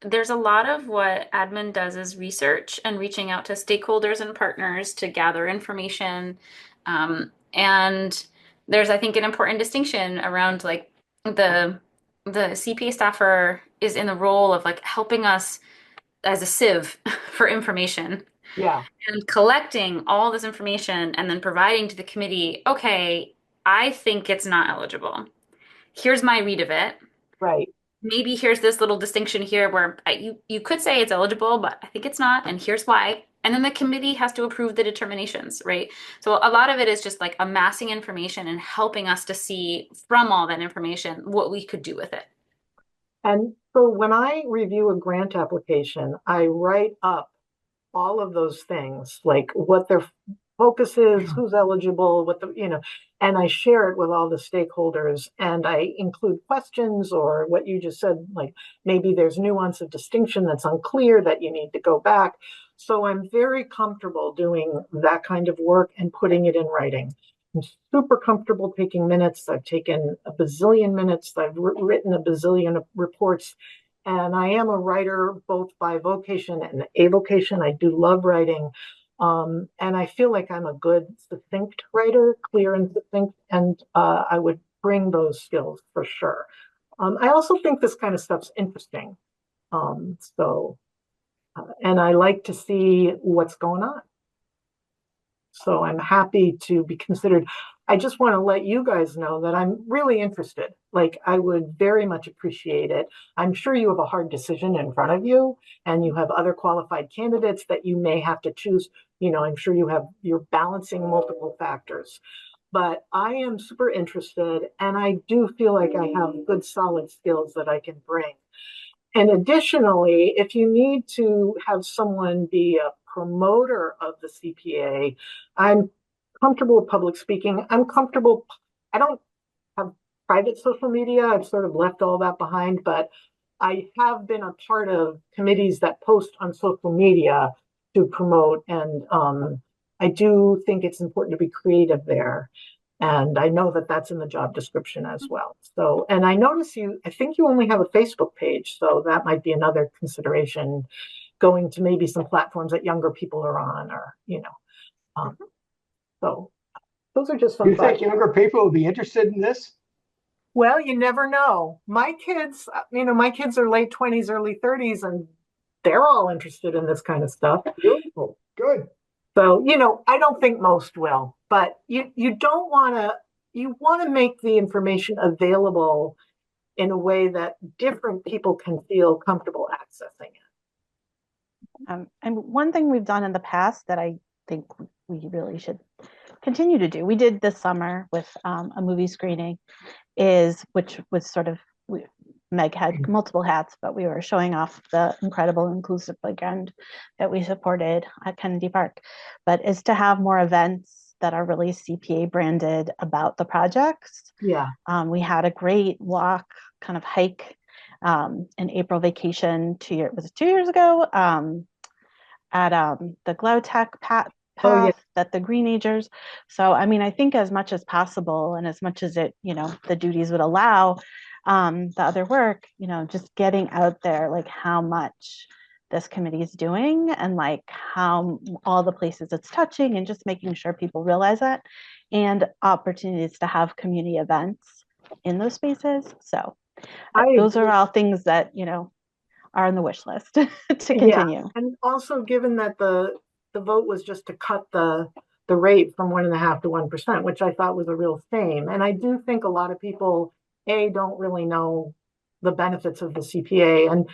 there's a lot of what admin does is research and reaching out to stakeholders and partners to gather information. And there's, I think, an important distinction around like the CPA staffer is in the role of like helping us as a sieve for information Yeah, and collecting all this information and then providing to the committee, okay, I think it's not eligible. Here's my read of it. right. Maybe here's this little distinction here where you could say it's eligible, but I think it's not, and here's why. And then the committee has to approve the determinations, right? So a lot of it is just like amassing information and helping us to see from all that information what we could do with it. And so when I review a grant application, I write up all of those things, like what their focus is, who's eligible, and I share it with all the stakeholders, and I include questions or what you just said, like maybe there's nuance of distinction that's unclear that you need to go back. So I'm very comfortable doing that kind of work and putting it in writing. I'm super comfortable taking minutes. I've taken a bazillion minutes. I've written a bazillion reports. And I am a writer both by vocation and avocation. I do love writing. And I feel like I'm a good, succinct writer, clear and succinct, and I would bring those skills for sure. I also think this kind of stuff's interesting. And I like to see what's going on. So I'm happy to be considered. I just want to let you guys know that I'm really interested. Like, I would very much appreciate it. I'm sure you have a hard decision in front of you, and you have other qualified candidates that you may have to choose. I'm sure you're balancing multiple factors. But I am super interested, and I do feel like I have good, solid skills that I can bring. And additionally, if you need to have someone be a promoter of the CPA, I'm comfortable with public speaking. I'm comfortable. I don't have private social media. I've sort of left all that behind, but I have been a part of committees that post on social media to promote. And I do think it's important to be creative there. And I know that that's in the job description as well. So, and I notice I think you only have a Facebook page. So that might be another consideration, going to maybe some platforms that younger people are on, or, so those are just some You think thoughts. younger people will be interested in this? Well, you never know. My kids are late 20s, early 30s, and they're all interested in this kind of stuff. Beautiful. Good. So, I don't think most will, but you want to make the information available in a way that different people can feel comfortable accessing it. And one thing we've done in the past that I think we really should continue to do, we did this summer with a movie screening, which was sort of, Meg had multiple hats, but we were showing off the incredible inclusive playground that we supported at Kennedy Park, but is to have more events that are really CPA branded about the projects. Yeah. We had a great walk, kind of hike, in April vacation 2 years ago, at the GlowTech path that the Greenagers. So, I mean, I think as much as possible and as much as it, the duties would allow, the other work, just getting out there, like how much this committee is doing and like how all the places it's touching, and just making sure people realize that, and opportunities to have community events in those spaces. So those are all things that, are on the wish list to continue. Yeah. And also, given that the vote was just to cut the rate from 1.5% to 1%, which I thought was a real shame. And I do think a lot of people, don't really know the benefits of the CPA. And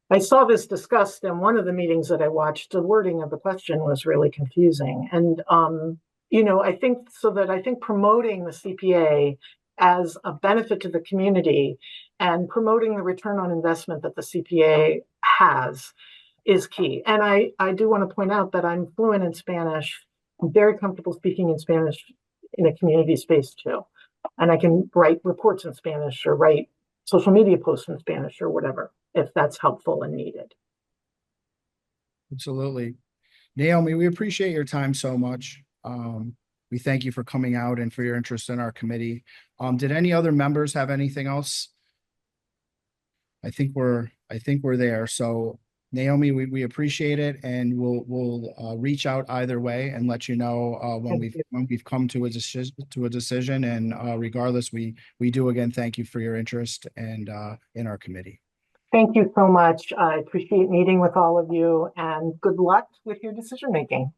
I saw this discussed in one of the meetings that I watched. The wording of the question was really confusing. And, I think promoting the CPA as a benefit to the community and promoting the return on investment that the CPA has, is key. And I do want to point out that I'm fluent in Spanish. I'm very comfortable speaking in Spanish in a community space too. And I can write reports in Spanish or write social media posts in Spanish or whatever, if that's helpful and needed. Absolutely. Naomi, we appreciate your time so much. We thank you for coming out and for your interest in our committee. Did any other members have anything else? I think we're there. So Naomi, we appreciate it, and we'll reach out either way and let you know when we've come to a decision. And regardless, we do again thank you for your interest and in our committee. Thank you so much. I appreciate meeting with all of you, and good luck with your decision making.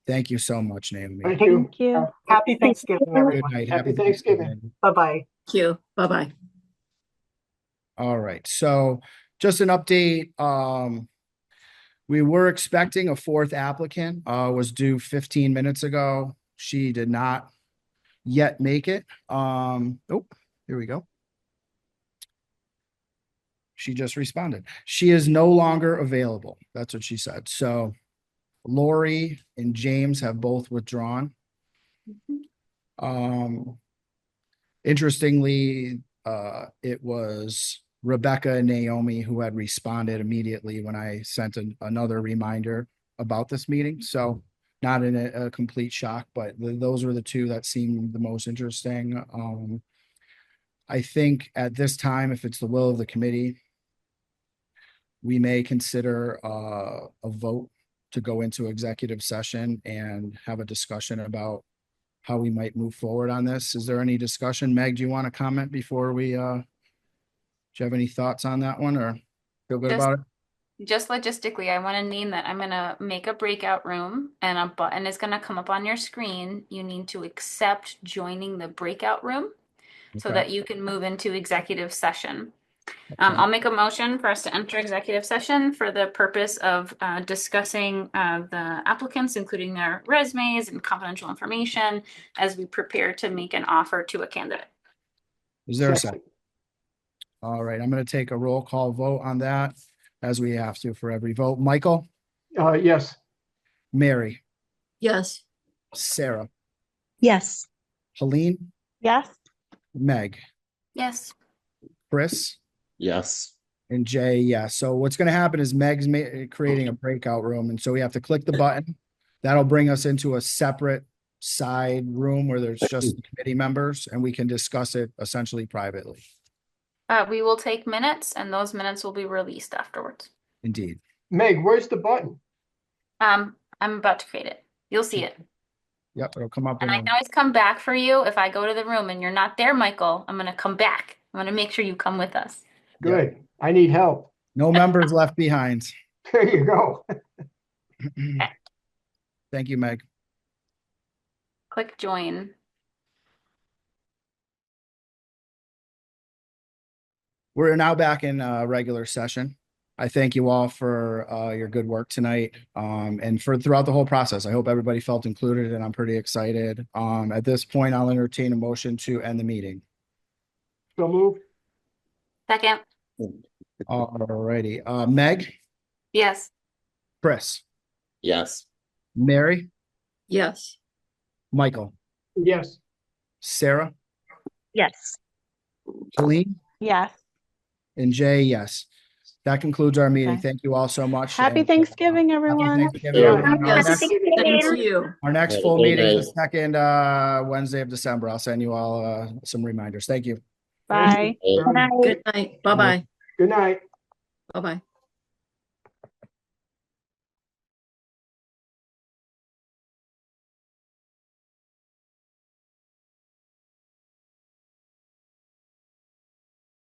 Thank you so much, Naomi. Thank you. Thank you. Happy Thanksgiving, Good everyone. night. Happy Thanksgiving. Bye-bye. Thank you. Bye-bye. All right. So just an update. We were expecting a fourth applicant, was due 15 minutes ago. She did not yet make it. Oh, here we go. She just responded. She is no longer available. That's what she said. So Lori and James have both withdrawn. Interestingly, it was Rebecca and Naomi who had responded immediately when I sent another reminder about this meeting. So not in a complete shock, but those were the two that seemed the most interesting. I think at this time, if it's the will of the committee, we may consider a vote to go into executive session and have a discussion about how we might move forward on this. Is there any discussion? Meg, do you want to comment before we, do you have any thoughts on that one or feel good about it? Just logistically, I want to name that I'm going to make a breakout room, and a button is going to come up on your screen. You need to accept joining the breakout room so Okay. that you can move into executive session. I'll make a motion for us to enter executive session for the purpose of discussing the applicants, including their resumes and confidential information, as we prepare to make an offer to a candidate. Is there a second? All right, I'm going to take a roll call vote on that, as we have to for every vote. Michael, Yes. Mary, Yes. Sarah, Yes. Helene, Yes. Meg, Yes. Chris, Yes. and Jay. Yeah. So what's going to happen is Meg's creating a breakout room. And so we have to click the button. That'll bring us into a separate side room where there's just the committee members, and we can discuss it essentially privately. We will take minutes, and those minutes will be released afterwards. Indeed. Meg, where's the button? I'm about to create it. You'll see it. Yep. It'll come up. And I can always come back for you if I go to the room and you're not there, Michael. I'm going to come back. I'm going to make sure you come with us. Good. I need help. No members left behind. There you go. Thank you, Meg. Click join. We're now back in regular session. I thank you all for your good work tonight and for throughout the whole process. I hope everybody felt included, and I'm pretty excited. At this point, I'll entertain a motion to end the meeting. So moved. Second. All righty. Meg, Yes. Chris, Yes. Mary, Yes. Michael, Yes. Sarah, Yes. Helene, Yes. and Jay. Yes. That concludes our meeting. Okay. Thank you all so much. Happy and, Thanksgiving, happy everyone. Thanksgiving, Yeah. everyone. Yes. Thanksgiving. Same to you. Our next Have a full great meeting is night. the second Wednesday of December. I'll send you all some reminders. Thank you. Bye. Very Good night. Bye-bye. Good night. Bye-bye.